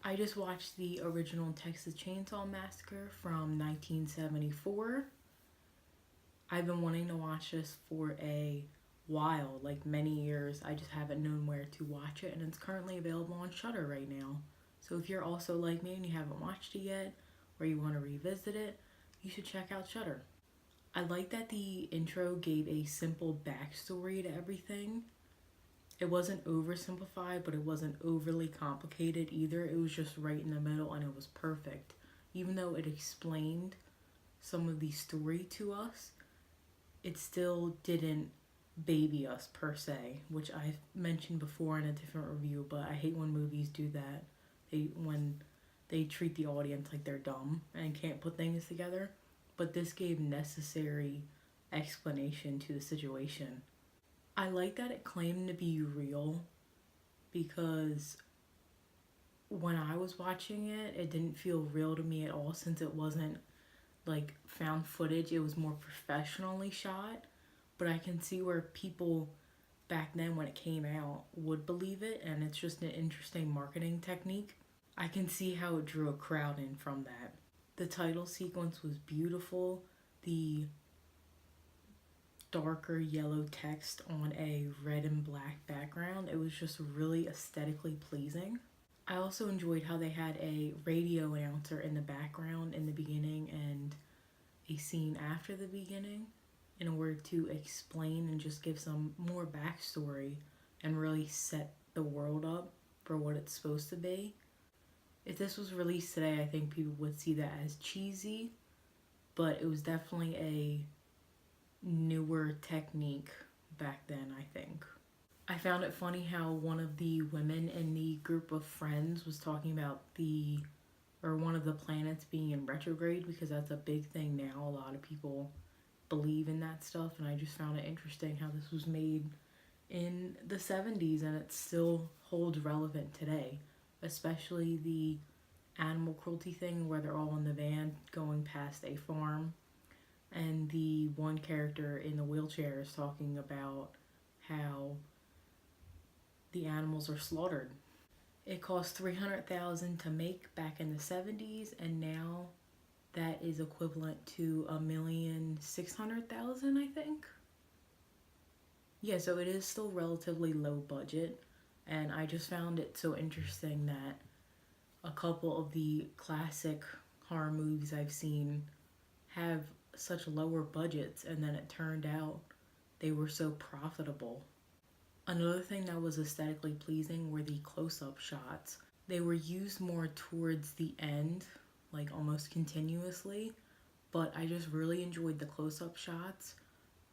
I just watched the original Texas Chainsaw Massacre from 1974. I've been wanting to watch this for a while, like many years. I just haven't known where to watch it, and it's currently available on Shudder right now. So if you're also like me and you haven't watched it yet, or you want to revisit it, you should check out Shudder. I like that the intro gave a simple backstory to everything. It wasn't oversimplified, but it wasn't overly complicated either. It was just right in the middle and it was perfect. Even though it explained some of the story to us, it still didn't baby us per se, which I've mentioned before in a different review, but I hate when movies do that. When they treat the audience like they're dumb and can't put things together. But this gave necessary explanation to the situation. I like that it claimed to be real because when I was watching it, it didn't feel real to me at all since it wasn't like found footage. It was more professionally shot. But I can see where people back then when it came out would believe it, and it's just an interesting marketing technique. I can see how it drew a crowd in from that. The title sequence was beautiful. The darker yellow text on a red and black background, it was just really aesthetically pleasing. I also enjoyed how they had a radio announcer in the background in the beginning and a scene after the beginning in order to explain and just give some more backstory and really set the world up for what it's supposed to be. If this was released today, I think people would see that as cheesy, but it was definitely a newer technique back then, I think. I found it funny how one of the women in the group of friends was talking about one of the planets being in retrograde because that's a big thing now. A lot of people believe in that stuff, and I just found it interesting how this was made in the 70s and it still holds relevant today, especially the animal cruelty thing where they're all in the van going past a farm and the one character in the wheelchair is talking about how the animals are slaughtered. It cost $300,000 to make back in the 70s, and now that is equivalent to $1,600,000, I think. Yeah, so it is still relatively low budget, and I just found it so interesting that a couple of the classic horror movies I've seen have such lower budgets, and then it turned out they were so profitable. Another thing that was aesthetically pleasing were the close-up shots. They were used more towards the end, like almost continuously, but I just really enjoyed the close-up shots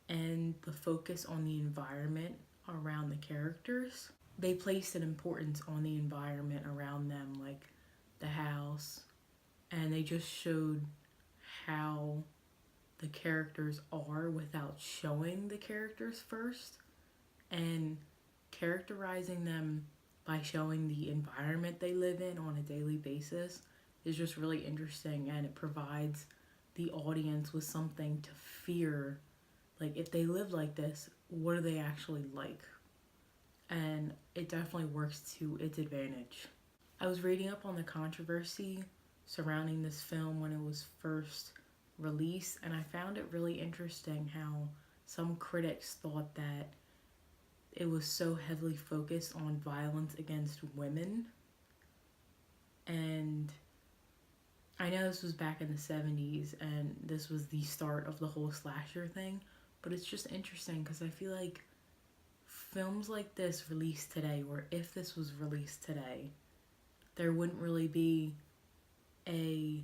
and the focus on the environment around the characters. They placed an importance on the environment around them, like the house, and they just showed how the characters are without showing the characters first, and characterizing them by showing the environment they live in on a daily basis is just really interesting, and it provides the audience with something to fear. Like, if they live like this, what are they actually like? And it definitely works to its advantage. I was reading up on the controversy surrounding this film when it was first released, and I found it really interesting how some critics thought that it was so heavily focused on violence against women. And I know this was back in the 70s and this was the start of the whole slasher thing, but it's just interesting because I feel like films like this released today, or if this was released today, there wouldn't really be a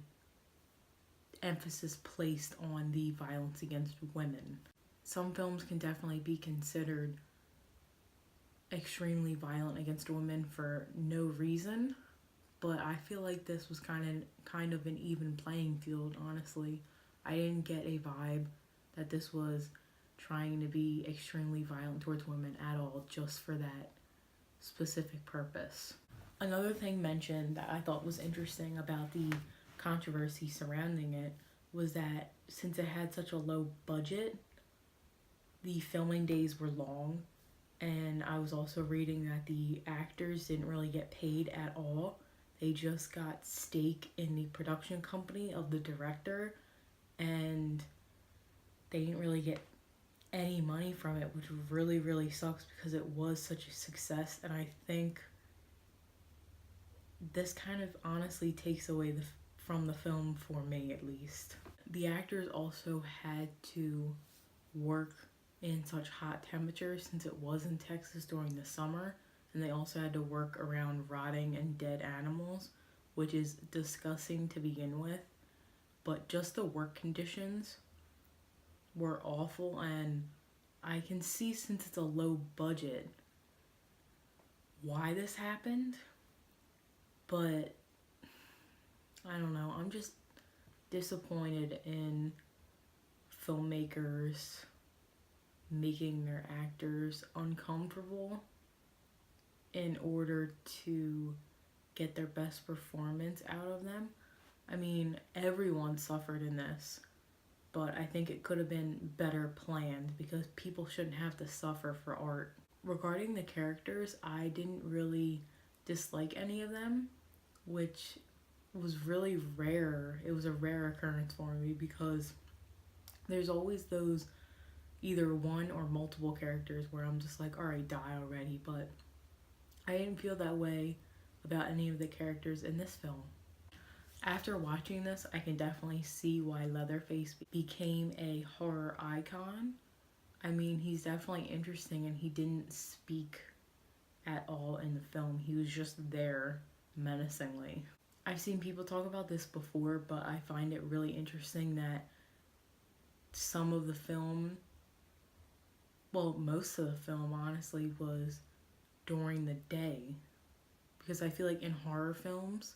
emphasis placed on the violence against women. Some films can definitely be considered extremely violent against women for no reason, but I feel like this was kind of an even playing field, honestly. I didn't get a vibe that this was trying to be extremely violent towards women at all, just for that specific purpose. Another thing mentioned that I thought was interesting about the controversy surrounding it was that since it had such a low budget, the filming days were long, and I was also reading that the actors didn't really get paid at all. they just got stake in the production company of the director, and they didn't really get any money from it, which really, really sucks because it was such a success. And I think this kind of honestly takes away from the film, for me at least. The actors also had to work in such hot temperatures since it was in Texas during the summer, and they also had to work around rotting and dead animals, which is disgusting to begin with. But just the work conditions were awful, and I can see, since it's a low budget, why this happened. But I don't know, I'm just disappointed in filmmakers making their actors uncomfortable in order to get their best performance out of them. I mean, everyone suffered in this, but I think it could have been better planned because people shouldn't have to suffer for art. Regarding the characters, I didn't really dislike any of them, which was really rare. It was a rare occurrence for me because there's always those either one or multiple characters where I'm just like, alright, die already. But I didn't feel that way about any of the characters in this film. After watching this, I can definitely see why Leatherface became a horror icon. I mean, he's definitely interesting, and he didn't speak at all in the film. He was just there menacingly. I've seen people talk about this before, but I find it really interesting that some of the film, well, most of the film honestly, was during the day. Because I feel like in horror films,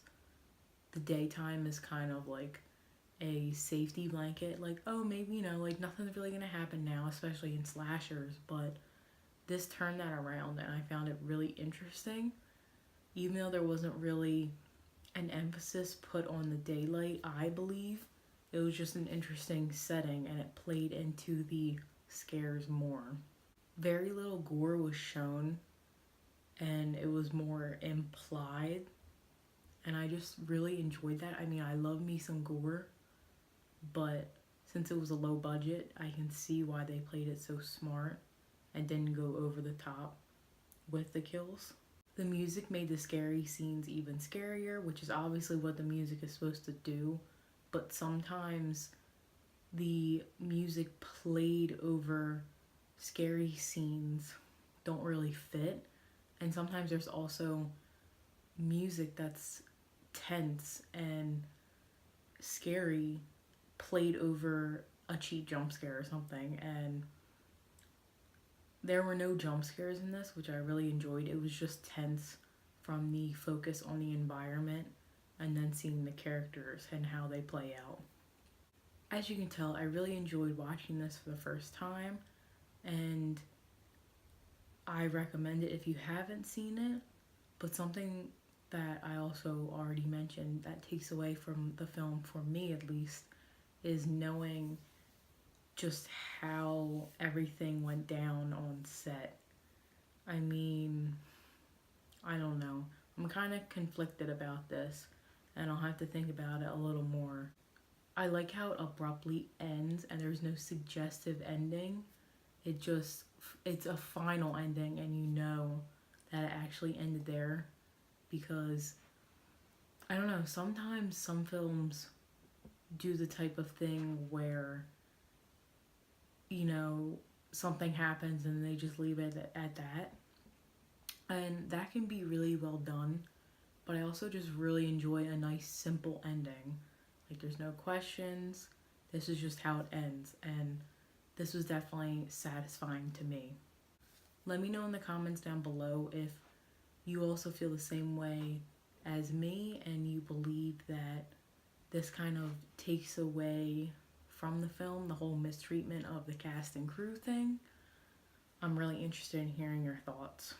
the daytime is kind of like a safety blanket. Like, oh, maybe, like nothing's really gonna happen now, especially in slashers. But this turned that around, and I found it really interesting. Even though there wasn't really an emphasis put on the daylight, I believe it was just an interesting setting, and it played into the scares more. Very little gore was shown, and it was more implied, and I just really enjoyed that. I mean, I love me some gore, but since it was a low budget, I can see why they played it so smart and didn't go over the top with the kills. The music made the scary scenes even scarier, which is obviously what the music is supposed to do, but sometimes the music played over scary scenes don't really fit, and sometimes there's also music that's tense and scary played over a cheap jump scare or something, and there were no jump scares in this, which I really enjoyed. It was just tense from the focus on the environment and then seeing the characters and how they play out. As you can tell, I really enjoyed watching this for the first time, and I recommend it if you haven't seen it. But something that I also already mentioned that takes away from the film, for me at least, is knowing just how everything went down on set. I mean, I don't know. I'm kind of conflicted about this, and I'll have to think about it a little more. I like how it abruptly ends and there's no suggestive ending. It's a final ending, and you know that it actually ended there, because I don't know, sometimes some films do the type of thing where, something happens and they just leave it at that. And that can be really well done, but I also just really enjoy a nice simple ending. Like, there's no questions, this is just how it ends, and this was definitely satisfying to me. Let me know in the comments down below if you also feel the same way as me and you believe that this kind of takes away from the film, the whole mistreatment of the cast and crew thing. I'm really interested in hearing your thoughts.